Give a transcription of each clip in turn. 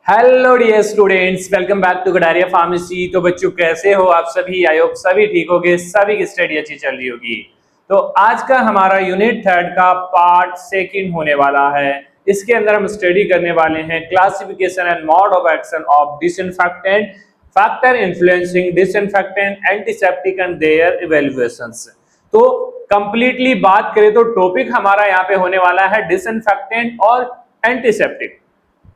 Hello dear students, welcome back to Gadariya pharmacy. तो बच्चों कैसे हो आप सभी? आई होप सभी ठीक होगे, सभी की स्टडी अच्छी चल रही होगी। तो आज का हमारा यूनिट थर्ड का पार्ट सेकंड होने वाला है। इसके अंदर हम स्टडी करने वाले हैं classification and mode of action of disinfectant, factor influencing disinfectant, antiseptic and their evaluations. तो कंप्लीटली बात करें तो टॉपिक हमारा यहाँ पे होने वाला है डिसइंफेक्टेंट और एंटीसेप्टिक।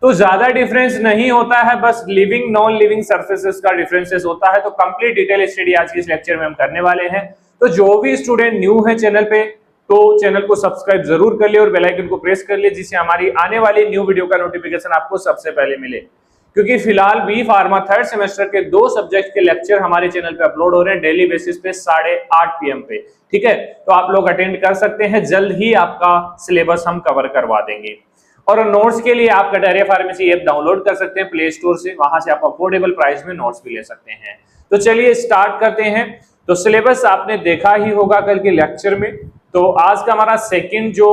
तो ज्यादा डिफरेंस नहीं होता है, बस लिविंग नॉन लिविंग सर्फेसेस का डिफरेंसेस होता है। तो कंप्लीट डिटेल स्टडी आज के इस लेक्चर में हम करने वाले हैं। तो जो भी स्टूडेंट न्यू है चैनल पे तो चैनल को सब्सक्राइब जरूर कर ले और बेल आइकन को प्रेस कर ले, जिससे हमारी आने वाली न्यू वीडियो का नोटिफिकेशन आपको सबसे पहले मिले। क्योंकि फिलहाल बी फार्मा थर्ड सेमेस्टर के 2 सब्जेक्ट के लेक्चर हमारे चैनल पे अपलोड हो रहे हैं डेली बेसिस पे 8:30 PM पे। ठीक है, तो आप लोग अटेंड कर सकते हैं। जल्द ही आपका सिलेबस हम कवर करवा देंगे। और नोट्स के लिए आप गडारिया फार्मेसी ऐप डाउनलोड कर सकते हैं प्ले स्टोर से, वहां से आप अफोर्डेबल प्राइस में नोट्स भी ले सकते हैं। तो चलिए स्टार्ट करते हैं। तो सिलेबस आपने देखा ही होगा कल के लेक्चर में। तो आज का हमारा सेकंड जो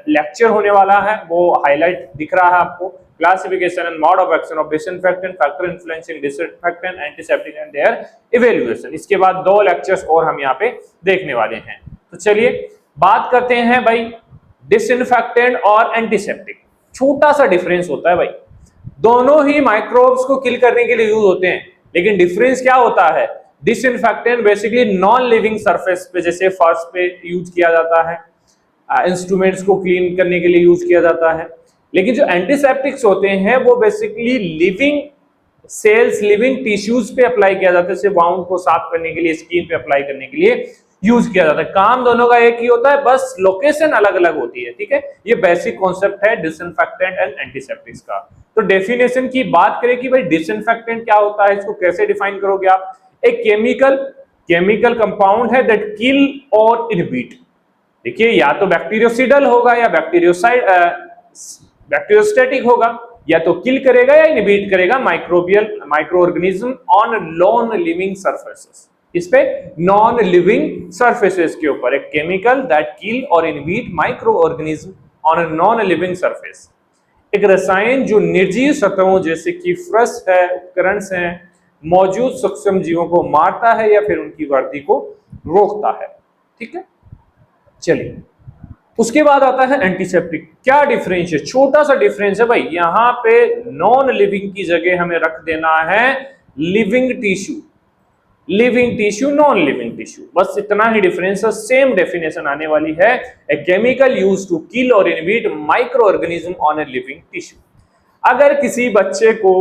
लेक्चर होने वाला है वो हाईलाइट दिख रहा है आपको, classification and mode of action of disinfectant, factor influencing disinfectant, antiseptic and their evaluation. इसके बाद 2 लेक्चर्स और हम यहाँ पे देखने वाले हैं। तो चलिए बात करते हैं भाई डिसइंफेक्टेंट और एंटीसेप्टिक। छोटा सा डिफरेंस होता है भाई, दोनों ही माइक्रोब्स को किल करने के लिए यूज होते हैं, लेकिन डिफरेंस क्या होता है? Disinfectant basically non living surface पे, जैसे फर्श पे यूज किया जाता है, इंस्ट्रूमेंट्स को क्लीन करने के लिए यूज किया जाता है। लेकिन जो एंटीसेप्टिक्स होते हैं वो basically living cells, living tissues पे अप्लाई किया जाता है, जैसे वाउंड को साफ करने के लिए, स्किन पे अप्लाई करने के लिए यूज किया जाता है। काम दोनों का एक ही होता है, बस लोकेशन अलग अलग होती है। ठीक है, ये बेसिक कॉन्सेप्ट है डिसइंफेक्टेंट एंड एंटीसेप्टिक्स का। तो डेफिनेशन की बात करें कि भाई डिसइंफेक्टेंट क्या होता है, इसको कैसे डिफाइन करोगे आप? एक केमिकल कंपाउंड है दैट किल और इनहिबिट। देखिए, या तो बैक्टीरियोसिडल होगा या बैक्टीरियोस्टैटिक होगा, या तो किल करेगा या इनहिबिट करेगा micro organism on non living surfaces. इस पे नॉन लिविंग सरफेसेस के ऊपर एक केमिकल दैट किल और inhibit micro organism on a non living surface. एक रसायन जो निर्जीव सतहों जैसे कि फर्श है, उपकरण है, मौजूद सूक्ष्म जीवों को मारता है या फिर उनकी वृद्धि को रोकता है। ठीक है, चलिए उसके बाद आता है एंटीसेप्टिक। क्या डिफरेंस है? छोटा सा डिफरेंस है भाई, यहां पे नॉन लिविंग की जगह हमें रख देना है living tissue. Living tissue, non living tissue, बस इतना ही डिफरेंस है। सेम डेफिनेशन आने वाली है, a chemical used to kill और inhibit micro organism on a living tissue. अगर किसी बच्चे को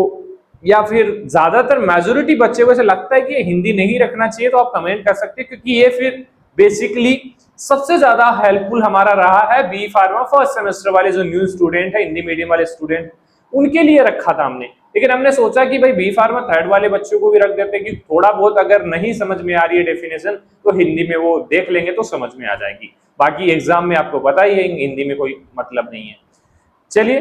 या फिर ज्यादातर मेजोरिटी बच्चे को ऐसा लगता है कि ये हिंदी नहीं रखना चाहिए, तो आप कमेंट कर सकते हैं, क्योंकि ये फिर बेसिकली सबसे ज्यादा हेल्पफुल हमारा रहा है बी फार्मा फर्स्ट सेमेस्टर वाले जो न्यू स्टूडेंट है, हिंदी मीडियम वाले स्टूडेंट, उनके लिए रखा था हमने। लेकिन हमने सोचा कि भाई बी फार्मा थर्ड वाले बच्चों को भी रख देते हैं कि थोड़ा बहुत अगर नहीं समझ में आ रही है डेफिनेशन तो हिंदी में वो देख लेंगे तो समझ में आ जाएगी। बाकी एग्जाम में आपको पता ही है हिंदी में कोई मतलब नहीं है। चलिए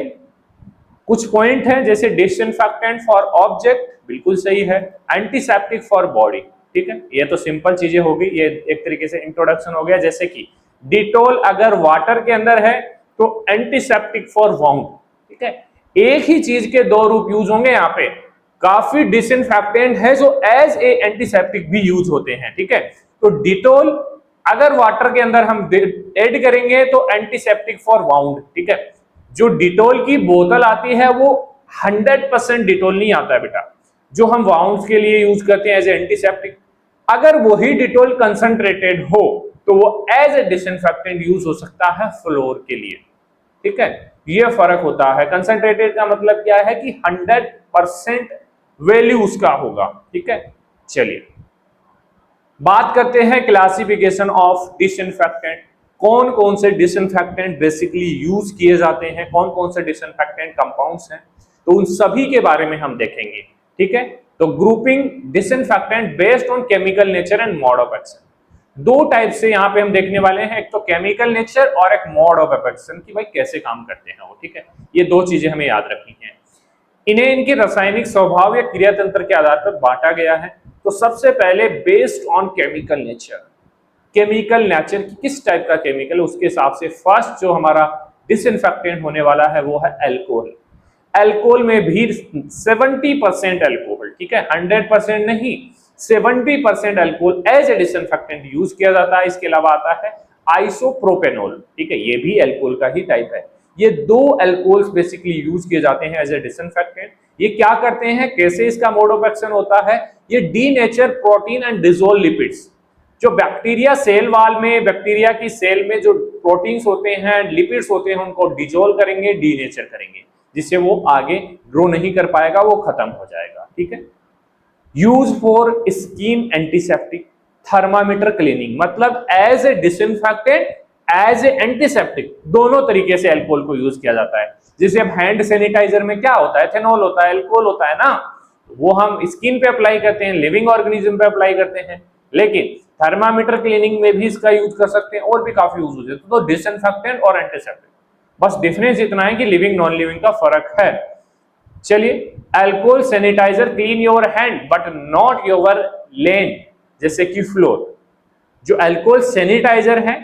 कुछ पॉइंट है, जैसे डिसइंफेक्टेंट फॉर ऑब्जेक्ट, बिल्कुल सही है। एंटीसेप्टिक फॉर बॉडी, ठीक है, ये तो सिंपल चीजें होगी, ये एक तरीके से इंट्रोडक्शन हो गया। जैसे कि डिटोल अगर वाटर के अंदर है तो एंटीसेप्टिक फॉर वाउंड। ठीक है, एक ही चीज के 2 रूप यूज होंगे यहाँ पे। काफी डिसइंफेक्टेंट है जो एज ए एंटीसेप्टिक भी यूज होते हैं। ठीक है, तो डिटोल अगर वाटर के अंदर हम ऐड करेंगे तो एंटीसेप्टिक फॉर वाउंड। ठीक है, जो डिटोल की बोतल आती है वो 100% डिटोल नहीं आता है बेटा, जो हम वाउंड्स के लिए यूज करते हैं एज ए एंटीसेप्टिक। अगर वही डिटोल कंसंट्रेटेड हो तो वो एज ए डिसइंफेक्टेंट यूज हो सकता है फ्लोर के लिए। ठीक है, ये फर्क होता है। कंसंट्रेटेड का मतलब क्या है कि 100% वैल्यू उसका होगा। ठीक है, चलिए बात करते हैं क्लासिफिकेशन ऑफ डिसइंफेक्टेंट। कौन कौन से डिसइंफेक्टेंट बेसिकली यूज किए जाते हैं, कौन कौन से डिसइंफेक्टेंट कंपाउंड्स हैं, तो उन सभी के बारे में हम देखेंगे। ठीक है, तो grouping disinfectant based on chemical nature and mode of action. 2 type से यहाँ पे हम देखने वाले हैं, एक तो केमिकल नेचर और एक मोड ऑफ एक्शन की भाई कैसे काम करते हैं वो। ठीक है, ये 2 चीजें हमें याद रखनी है। इन्हें इनके रासायनिक स्वभाव या क्रिया तंत्र के आधार पर बांटा गया है। तो सबसे पहले based on chemical nature, chemical nature की किस टाइप का केमिकल, उसके हिसाब से फर्स्ट जो हमारा डिसइंफेक्टेंट होने वाला है वो है अल्कोहल। अल्कोहल में भी 70% अल्कोहल, ठीक है, 100% नहीं, 70% alcohol as a disinfectant use किया जाता है। इसके अलावा आता है आइसोप्रोपेनॉल, ठीक है, ये भी अल्कोहल का ही टाइप है। ये दो अल्कोहल्स बेसिकली यूज किए जाते हैं एज ए डिसइंफेक्टेंट। ये क्या करते हैं, कैसे इसका मोड ऑफ एक्शन होता है, ये denature protein and dissolve lipids. जो बैक्टीरिया सेल वाल में, बैक्टीरिया की सेल में जो प्रोटीन्स होते हैं, लिपिड्स होते हैं, उनको डिसॉल्व करेंगे, डीनेचर करेंगे, जिससे वो आगे ग्रो नहीं कर पाएगा, वो खत्म हो जाएगा, ठीक है। Use for skin antiseptic, thermometer cleaning, मतलब as a disinfectant, as a antiseptic, दोनों तरीके से अल्कोहल को यूज किया जाता है। जैसे अब हैंड सैनिटाइजर में क्या होता है, एथेनॉल होता है, अल्कोहल होता है ना, वो हम स्किन पे अप्लाई करते हैं, लिविंग ऑर्गेनिज्म पे अप्लाई करते हैं, लेकिन थर्मामीटर क्लीनिंग में भी इसका यूज कर सकते हैं, और भी काफी यूज होते हैं। तो डिसइंफेक्टेंट और एंटीसेप्टिक, बस डिफरेंस इतना है कि लिविंग नॉन लिविंग का फर्क है। चलिए, alcohol sanitiser clean your hand but not your lane, जैसे कि फ्लोर। जो अल्कोहल सैनिटाइजर है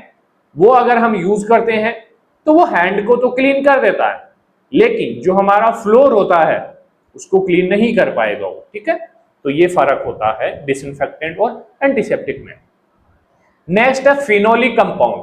वो अगर हम यूज करते हैं तो वो हैंड को तो क्लीन कर देता है, लेकिन जो हमारा फ्लोर होता है उसको क्लीन नहीं कर पाएगा वो, ठीक है। तो ये फर्क होता है डिसइंफेक्टेंट और एंटीसेप्टिक में। नेक्स्ट है फिनोलिक कंपाउंड।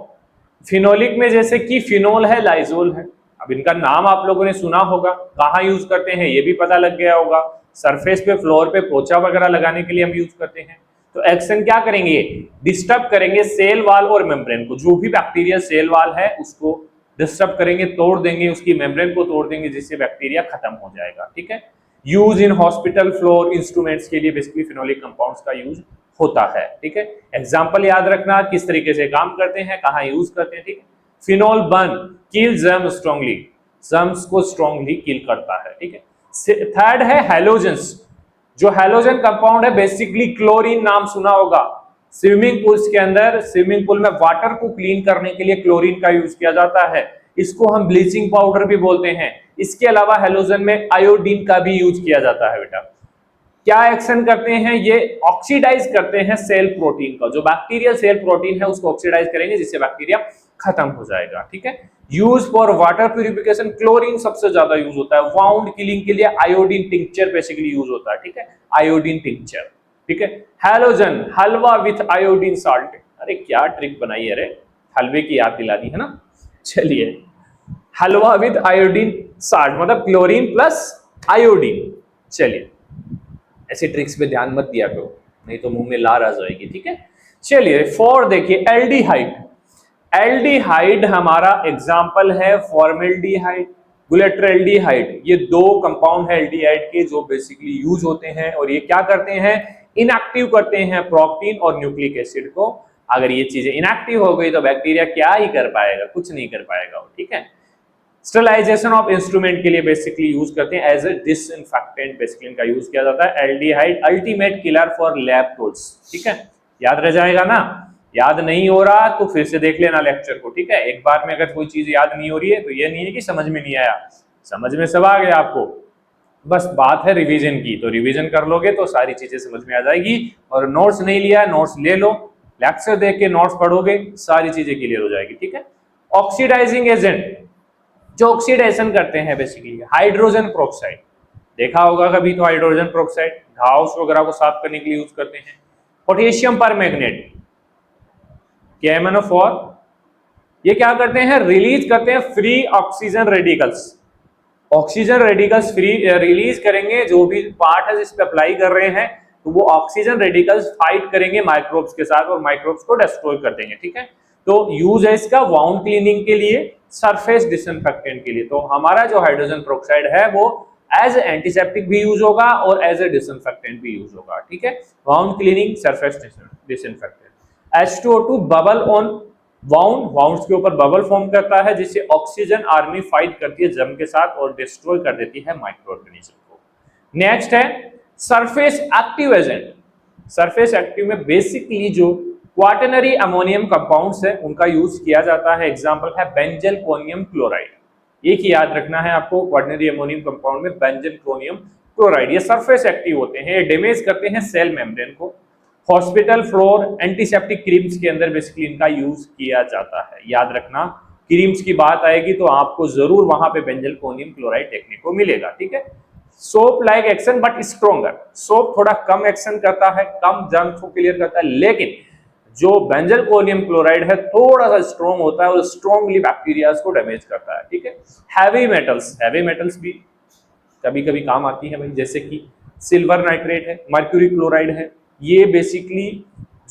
फिनोलिक में जैसे कि फिनोल है, लाइजोल है। अब इनका नाम आप लोगों ने सुना होगा, कहाँ यूज करते हैं ये भी पता लग गया होगा। सरफेस पे, फ्लोर पे पोछा वगैरह लगाने के लिए हम यूज करते हैं। तो एक्शन क्या करेंगे, डिस्टर्ब करेंगे सेल वाल और मेम्ब्रेन को। जो भी बैक्टीरिया सेल वाल है उसको डिस्टर्ब करेंगे, तोड़ देंगे, उसकी मेम्ब्रेन को तोड़ देंगे, जिससे बैक्टीरिया खत्म हो जाएगा, ठीक है। Use in hospital floor instruments के लिए बेसिकली फिनोलिक कंपाउंड्स का यूज होता है, ठीक है। एग्जांपल याद रखना किस तरीके से काम करते हैं, कहाँ यूज करते हैं, ठीक है। फिनोल बर्न किल जर्म स्ट्रांगली, जर्म्स को स्ट्रांगली किल करता है, ठीक है। थर्ड है हैलोजेंस। जो हैलोजन कंपाउंड है बेसिकली क्लोरीन, नाम सुना होगा। स्विमिंग पूल्स के अंदर, स्विमिंग पूल में वाटर को क्लीन करने के लिए क्लोरीन का यूज किया जाता है। इसको हम ब्लीचिंग पाउडर भी बोलते हैं। इसके अलावा हैलोजन में आयोडीन का भी यूज किया जाता है बेटा। क्या एक्शन करते हैं, ये ऑक्सीडाइज करते हैं सेल प्रोटीन का। जो बैक्टीरियल सेल प्रोटीन है उसको ऑक्सीडाइज करेंगे, जिससे बैक्टीरिया खत्म हो जाएगा, ठीक है। Use for water purification, chlorine सबसे ज्यादा यूज होता है। वाउंड किलिंग के लिए आयोडीन टिंक्चर बेसिकली यूज होता है, ठीक है, आयोडीन टिंक्चर, ठीक है। Halogen, halwa with iodine salt. अरे क्या ट्रिक बनाई है, अरे हलवे की याद दिला दी है ना। चलिए, हलवा विथ आयोडीन साल्ट मतलब क्लोरीन प्लस आयोडीन। चलिए, ऐसे ट्रिक्स पे ध्यान मत दिया करो, नहीं तो मुंह में लार आ जाएगी, ठीक है। चलिए, फोर देखिए, एल्डिहाइड। एल्डिहाइड हमारा एग्जाम्पल है फॉर्मेल्डिहाइड, बुलेट्रेल्डिहाइड। ये दो कंपाउंड है एल्डिहाइड के जो बेसिकली यूज होते हैं, और ये क्या करते हैं, इनएक्टिव करते हैं प्रोटीन और न्यूक्लिक एसिड को। अगर ये चीजें इनएक्टिव हो गई तो बैक्टीरिया क्या ही कर पाएगा, कुछ नहीं कर पाएगा, ठीक है। स्टरलाइजेशन ऑफ इंस्ट्रूमेंट के लिए बेसिकली यूज करते हैं, एज ए डिसइंफेक्टेंट बेसिकली इनका यूज किया जाता है। Aldehyde ultimate killer for lab tools, ठीक है, याद रह जाएगा ना। याद नहीं हो रहा तो फिर से देख लेना लेक्चर को, ठीक है। एक बार में अगर कोई चीज याद नहीं हो रही है तो ये नहीं है कि समझ में नहीं आया, समझ में सब आ गया आपको। बस बात है रिवीजन की, तो रिवीजन कर लोगे तो सारी चीजें समझ में आ जाएगी। और नोट्स नहीं लिया, नोट्स ले लो, लेक्चर देख के नोट्स पढ़ोगे, सारी चीजें क्लियर हो जाएगी, ठीक है। ऑक्सीडाइजिंग एजेंट, जो ऑक्सीडेशन करते हैं बेसिकली, हाइड्रोजन प्रोक्साइड, देखा होगा कभी तो हाइड्रोजन प्रोक्साइड घाव वगैरह को साफ करने के लिए यूज करते हैं। पोटेशियम परमैंगनेट, KMnO4, ये क्या करते हैं, रिलीज करते हैं free oxygen radicals. Oxygen radicals free release करेंगे, जो भी पार्ट है जिस पे अप्लाई कर रहे हैं, तो वो ऑक्सीजन रेडिकल्स फाइट करेंगे माइक्रोब्स के साथ और माइक्रोब्स को डिस्ट्रॉय कर देंगे, ठीक है। तो यूज है इसका वाउंड क्लीनिंग के लिए, सरफेस डिसइंफेक्टेंट के लिए। तो हमारा जो हाइड्रोजन प्रोक्साइड है वो एज एंटीसेप्टिक भी यूज होगा और एज ए डिसइंफेक्टेंट भी यूज होगा, ठीक है। Wound cleaning, surface disinfectant. H2O2 bubble on wound, wounds के ऊपर बबल फॉर्म करता है, जिससे ऑक्सीजन आर्मी फाइट करती है जर्म के साथ और डिस्ट्रॉय कर देती है माइक्रो ऑर्गेनिज्म को। नेक्स्ट है surface active agent. Surface active में बेसिकली जो क्वाटरनरी अमोनियम कंपाउंड्स है उनका यूज किया जाता है। एग्जांपल है बेंजल क्रोनियम क्लोराइड। एक ही याद रखना है आपको, क्वाटरनरी अमोनियम कंपाउंड में बेंजल क्रोनियम क्लोराइड, ये सरफेस एक्टिव होते हैं, ये डैमेज करते हैं सेल मेम्ब्रेन को। हॉस्पिटल फ्लोर एंटीसेप्टिक क्रीम्स के अंदर बेसिकली इनका यूज किया जाता है। याद रखना क्रीम्स की बात आएगी तो आपको जरूर वहां पे बेंजलकोनियम क्लोराइड देखने को मिलेगा, ठीक है। Soap like action but stronger, soap थोड़ा कम एक्शन करता है, कम जर्म्स को क्लियर करता है, लेकिन जो बेंजलकोनियम क्लोराइड है थोड़ा सा स्ट्रॉन्ग होता है और स्ट्रॉन्गली बैक्टीरियाज को डैमेज करता है, ठीक है। हैवी मेटल्स भी कभी कभी काम आती है भाई, जैसे कि सिल्वर नाइट्रेट है, मर्क्यूरी क्लोराइड है, ये बेसिकली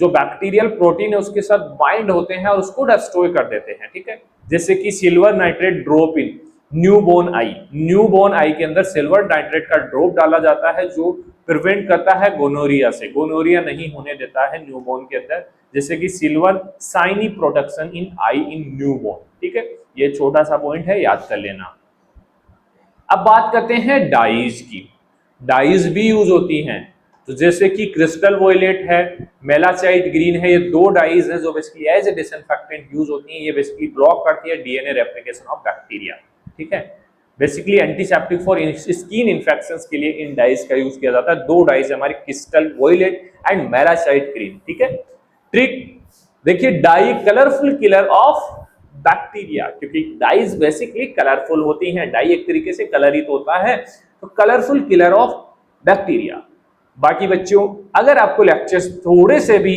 जो बैक्टीरियल प्रोटीन है उसके साथ बाइंड होते हैं और उसको डिस्ट्रॉय कर देते हैं, ठीक है। जैसे कि silver nitrate drop in newborn eye के अंदर सिल्वर नाइट्रेट का ड्रॉप डाला जाता है जो प्रिवेंट करता है गोनोरिया से, गोनोरिया नहीं होने देता है न्यूबॉर्न के अंदर, जैसे कि सिल्वर साइनी production in eye in newborn, ठीक है। ये छोटा सा पॉइंट है, याद कर लेना। अब बात करते हैं डाइज की, डाइज भी यूज होती हैं, तो जैसे कि क्रिस्टल वॉयलेट है, मेलासाइट ग्रीन है, ये दो डाइज हैं जो basically as a disinfectant use होती हैं। ये बेसिकली ब्लॉक करती है डीएनए रेप्लिकेशन ऑफ बैक्टीरिया, ठीक है। Basically antiseptic for skin infections के लिए इन डाइज का यूज किया जाता है। दो डाइज हमारी crystal violet and malachite green, ठीक है। ट्रिक देखिए, dye colourful killer of bacteria, क्योंकि डाइज बेसिकली कलरफुल होती हैं, डाई एक तरीके से कलरित होता है, तो कलरफुल किलर ऑफ बैक्टीरिया। बाकी बच्चों, अगर आपको लेक्चर्स थोड़े से भी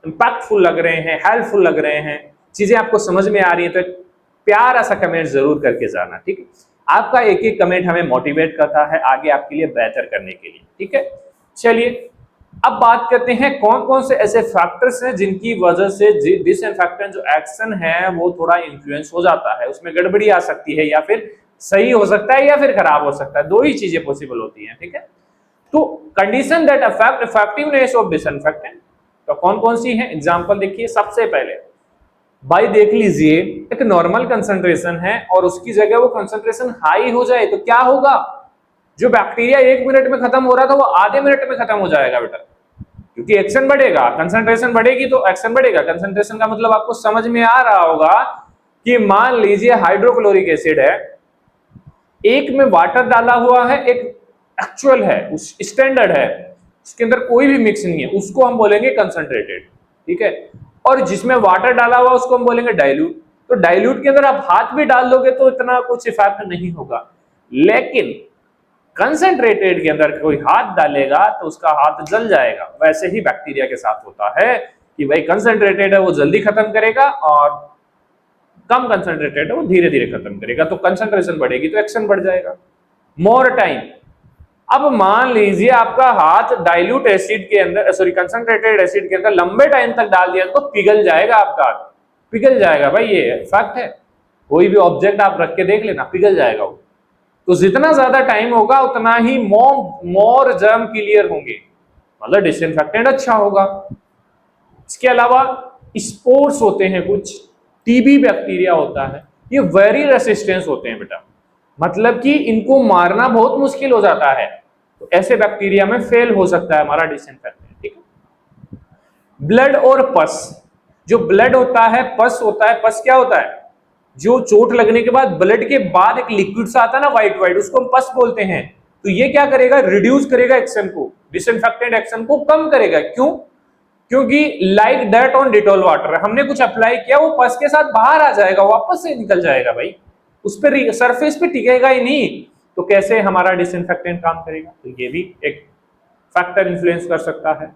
इंपैक्टफुल लग रहे हैं, हेल्पफुल लग रहे हैं, चीजें आपको समझ में आ रही है, तो प्यारा सा कमेंट जरूर करके जाना, ठीक है। आपका एक एक कमेंट हमें मोटिवेट करता है आगे आपके लिए बेहतर करने के लिए, ठीक है। चलिए अब बात करते हैं कौन कौन से ऐसे फैक्टर्स हैं जिनकी वजह से डिसइंफेक्टेंट जो एक्शन है वो थोड़ा इन्फ्लुएंस हो जाता है, उसमें गड़बड़ी आ सकती है, या फिर सही हो सकता है या फिर खराब हो सकता है, दो ही चीजें पॉसिबल होती हैं, ठीक है। तो condition that affect effectiveness of disinfectant, तो कौन कौन सी है, एग्जांपल देखिए। सबसे पहले भाई देख लीजिए, एक नॉर्मल कंसंट्रेशन है और उसकी जगह वो कंसंट्रेशन हाई हो जाए तो क्या होगा, जो बैक्टीरिया 1 मिनट में खत्म हो रहा था वो आधे मिनट में खत्म हो जाएगा बेटा, क्योंकि एक्शन बढ़ेगा, कंसंट्रेशन बढ़ेगी तो एक्शन बढ़ेगा। कंसंट्रेशन का मतलब आपको समझ में आ रहा होगा कि मान लीजिए हाइड्रोक्लोरिक एसिड है, एक में वाटर डाला हुआ है, एक एक्चुअल है, उस स्टैंडर्ड है, उसके अंदर कोई भी मिक्स नहीं है, उसको हम बोलेंगे कंसंट्रेटेड, ठीक है। और जिसमें वाटर डाला हुआ उसको हम बोलेंगे डाइल्यूट। तो डाइल्यूट के अंदर आप हाथ भी डाल दोगे तो इतना कुछ इफेक्ट नहीं होगा, लेकिन कंसंट्रेटेड के अंदर कोई हाथ डालेगा तो उसका हाथ जल जाएगा। वैसे ही बैक्टीरिया के साथ होता है कि भाई कंसंट्रेटेड है वो जल्दी खत्म करेगा और कम कंसंट्रेटेड है वो धीरे धीरे खत्म करेगा, तो कंसंट्रेशन बढ़ेगी तो एक्शन बढ़ जाएगा। मोर टाइम, अब मान लीजिए आपका हाथ डाइल्यूट एसिड के अंदर, सॉरी कंसंट्रेटेड एसिड के अंदर लंबे टाइम तक डाल दिया तो पिघल जाएगा, आपका हाथ पिघल जाएगा भाई, ये फैक्ट है। कोई भी ऑब्जेक्ट आप रख के देख लेना, पिघल जाएगा वो। तो जितना ज्यादा टाइम होगा उतना ही मोर जर्म क्लियर होंगे, मतलब डिसइंफेक्टेंट अच्छा होगा। इसके अलावा स्पोर्स होते हैं, कुछ टीबी बैक्टीरिया होता है, ये वेरी रेसिस्टेंस होते हैं बेटा, मतलब कि इनको मारना बहुत मुश्किल हो जाता है, तो ऐसे बैक्टीरिया में फेल हो सकता है हमारा डिसइंफेक्टेंट, ठीक है। ब्लड और पस, जो ब्लड होता है, पस होता है, पस क्या होता है, जो चोट लगने के बाद ब्लड के बाद एक लिक्विड सा आता है ना व्हाइट व्हाइट, उसको हम पस बोलते हैं। तो ये क्या करेगा, रिड्यूस करेगा एक्शन को, डिसइंफेक्टेंट एक्शन को कम करेगा। क्यों, क्योंकि like that on Dettol water, हमने कुछ अप्लाई किया वो पस के साथ बाहर आ जाएगा, वापस से निकल जाएगा भाई, उस पर सरफेस पे टिकेगा ही नहीं, तो कैसे हमारा डिसइंफेक्टेंट काम करेगा। तो ये भी एक फैक्टर इन्फ्लुएंस कर सकता है।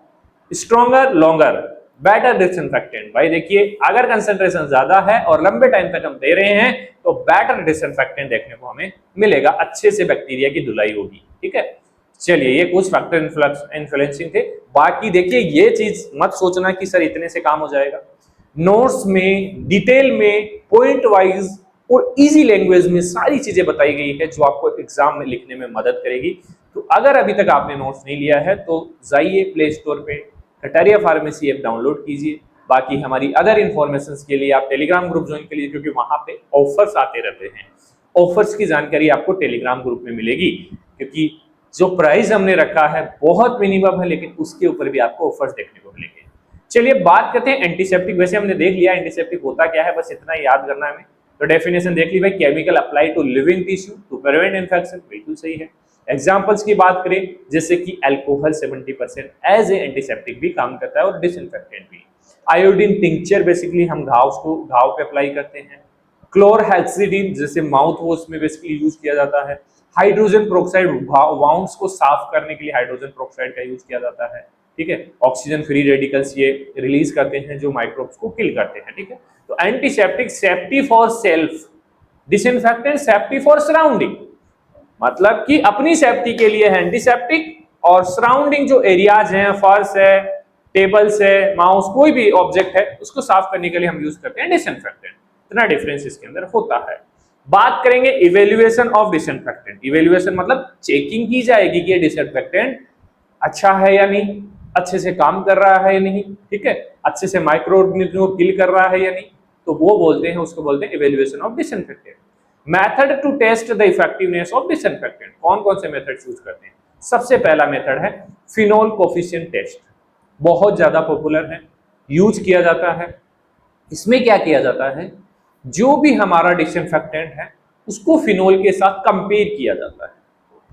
स्ट्रॉन्गर लॉन्गर बेटर डिसइंफेक्टेंट, भाई देखिए अगर कंसंट्रेशन ज्यादा है और लंबे टाइम तक हम दे रहे हैं तो बेटर डिसइंफेक्टेंट देखने को हमें मिलेगा, अच्छे से बैक्टीरिया की धुलाई होगी, ठीक है। चलिए ये कुछ फैक्टर इन्फ्लुएंसिंग थे। बाकी देखिए ये चीज मत सोचना कि सर इतने से काम हो जाएगा, नोट्स में डिटेल में पॉइंट वाइज और इजी लैंग्वेज में सारी चीजें बताई गई है जो आपको एग्जाम में लिखने में मदद करेगी। तो अगर अभी तक आपने नोट्स नहीं लिया है तो जाइए प्ले स्टोर पे कटारिया फार्मेसी ऐप डाउनलोड कीजिए। बाकी हमारी अदर इन्फॉर्मेशन के लिए आप टेलीग्राम ग्रुप ज्वाइन करिए, क्योंकि वहां पे ऑफर्स आते रहते हैं। ऑफर्स की जानकारी आपको टेलीग्राम ग्रुप में मिलेगी, क्योंकि जो प्राइस हमने रखा है बहुत मिनिमम है, लेकिन उसके ऊपर भी आपको ऑफर्स देखने को मिलेंगे। चलिए बात करते हैं एंटीसेप्टिक। वैसे हमने देख लिया एंटीसेप्टिक होता क्या है, बस इतना ही याद करना है हमें। तो डेफिनेशन देख ली भाई, chemical apply to living tissue to prevent infection, बिल्कुल सही है। एग्जांपल्स की बात करें जैसे कि अल्कोहल 70% एज ए एंटीसेप्टिक भी काम करता है और डिसइंफेक्टेंट भी। आयोडीन टिंचर बेसिकली हम घाव पे अप्लाई करते हैं। क्लोरहेक्सिडिन जैसे माउथ वॉश में बेसिकली यूज किया जाता है। हाइड्रोजन प्रोक्साइड वाउंड्स को साफ करने के लिए हाइड्रोजन प्रोक्साइड का यूज किया जाता है, ठीक है। ऑक्सीजन फ्री रेडिकल्स ये रिलीज करते हैं जो माइक्रोब्स को किल करते हैं, ठीक है। तो antiseptic safety for self, disinfectant safety for surrounding, मतलब कि अपनी सेफ्टी के लिए है एंटीसेप्टिक, और सराउंडिंग जो एरियाज हैं, फर्श है, टेबल्स है, माउस, कोई भी ऑब्जेक्ट है उसको साफ करने के लिए हम यूज करते हैं डिसइंफेक्टेंट। इतना डिफरेंस इसके अंदर होता है। बात करेंगे इवेल्युएशन ऑफ डिसइंफेक्टेंट। इवेल्युएशन मतलब चेकिंग की जाएगी कि ये डिसइंफेक्टेंट अच्छा है या नहीं, अच्छे से काम कर रहा है या नहीं, ठीक है, अच्छे से माइक्रो ऑर्गेनिज्म को किल कर रहा है या नहीं, तो वो बोलते हैं, उसको बोलते हैं evaluation of disinfectant. Method to test the effectiveness of disinfectant, कौन कौन से मेथड यूज करते हैं? सबसे पहला मेथड है फिनोल कोफिशिएंट टेस्ट, बहुत ज्यादा पॉपुलर है, यूज किया जाता है। इसमें क्या किया जाता है, जो भी हमारा डिसइंफेक्टेंट है उसको फिनोल के साथ कंपेयर किया जाता है।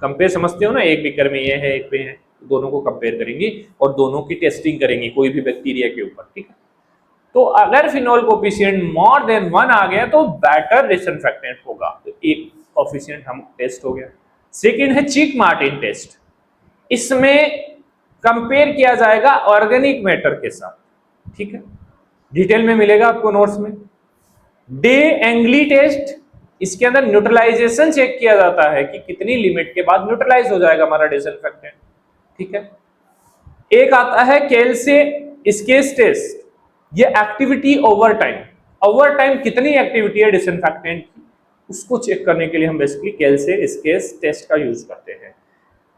कंपेयर समझते हो ना, एक बीकर में ये है, एक में है, दोनों को कंपेयर करेंगे और दोनों की टेस्टिंग करेंगे कोई भी बैक्टीरिया के ऊपर, ठीक है। तो अगर फिनोल कोफिशिएंट मोर देन 1 आ गया तो बेटर डिसइंफेक्टेंट होगा, तो एक कोफिशिएंट हम टेस्ट हो गया। सेकंड है चिक मार्टिन टेस्ट, इसमें कंपेयर किया जाएगा ऑर्गेनिक मैटर के साथ, ठीक है, डिटेल में मिलेगा आपको नोट्स में। डे एंगली टेस्ट, इसके अंदर न्यूट्रलाइजेशन चेक किया जाता है कि कितनी लिमिट के बाद न्यूट्रलाइज हो जाएगा हमारा डिसइंफेक्टेंट, ठीक है। एक आता है केल्से स्केस टेस्ट, ये एक्टिविटी ओवर टाइम कितनी एक्टिविटी है डिसइंफेक्टेंट की, उसको चेक करने के लिए हम बेसिकली केल्से स्केस टेस्ट का यूज करते हैं।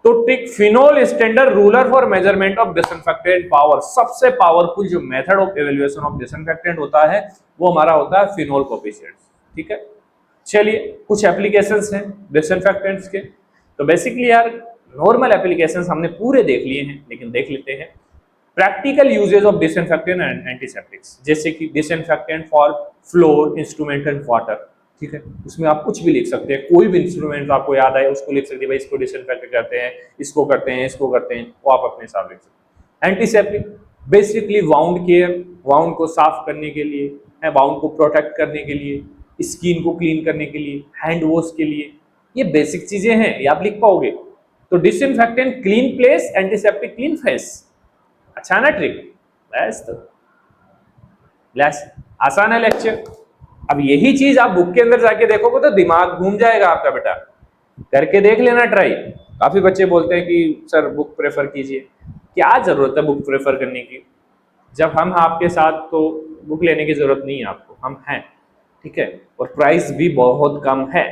तो टिक phenol standard ruler for measurement of disinfectant power, सबसे पावरफुल जो method of evaluation of disinfectant होता है वो हमारा होता है फिनोल कोफिशिएंट, ठीक है। चलिए कुछ एप्लीकेशंस हैं डिसइंफेक्टेंट्स के, तो बेसिकली यार नॉर्मल एप्लीकेशंस हमने पूरे देख लिए हैं, लेकिन देख लेते हैं practical usages of disinfectant and antiseptics, जैसे कि disinfectant for floor, instrument and water, ठीक है। उसमें आप कुछ भी लिख सकते हैं, कोई भी इंस्ट्रूमेंट आपको याद आए उसको लिख सकते हैं, भाई इसको डिसइंफेक्ट करते हैं, इसको करते हैं, इसको करते हैं, वो आप अपने हिसाब लिख सकते हैं। Antiseptic basically wound care, wound को साफ करने के लिए है, वाउंड को प्रोटेक्ट करने के लिए, स्किन को क्लीन करने के लिए, हैंड वॉश के लिए, ये बेसिक चीजें हैं, ये आप लिख पाओगे। तो disinfectant clean place, antiseptic clean face, अच्छा ना ट्रिक, बस तो आसान है लेक्चर। अब यही चीज आप बुक के अंदर जाके देखोगे तो दिमाग घूम जाएगा आपका, बेटा करके देख लेना ट्राई। काफी बच्चे बोलते हैं कि सर बुक प्रेफर कीजिए, क्या जरूरत है बुक प्रेफर करने की, जब हम आपके साथ तो बुक लेने की जरूरत नहीं है आपको, हम हैं, ठीक है, और प्राइस भी बहुत कम है।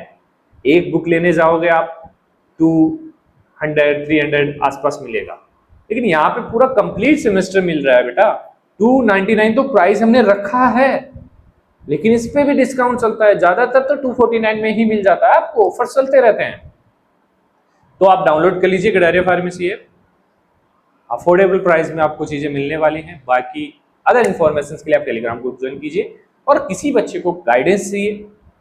एक बुक लेने जाओगे आप 200-300 आसपास मिलेगा, लेकिन यहाँ पे पूरा कंप्लीट सेमेस्टर मिल रहा है बेटा, 299 तो प्राइस हमने रखा है, लेकिन इस पे भी डिस्काउंट चलता है, ज्यादातर तो 249 में ही मिल जाता है, आपको ऑफर चलते रहते हैं। तो आप डाउनलोड कर लीजिए गडारिया फार्मेसी ऐप, अफोर्डेबल प्राइस में आपको चीजें मिलने वाली हैं। बाकी अदर इन्फॉर्मेशन के लिए आप टेलीग्राम ग्रुप ज्वाइन कीजिए, और किसी बच्चे को गाइडेंस चाहिए,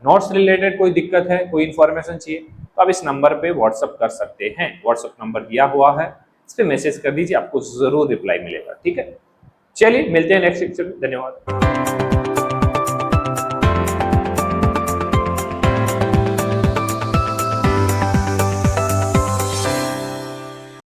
नोट्स रिलेटेड कोई दिक्कत है, कोई इन्फॉर्मेशन चाहिए, तो आप इस नंबर पे व्हाट्सअप कर सकते हैं, व्हाट्सअप नंबर दिया हुआ है, इस पे मैसेज कर दीजिए, आपको जरूर रिप्लाई मिलेगा, ठीक है। चलिए मिलते हैं नेक्स्ट लेक्चर में, धन्यवाद।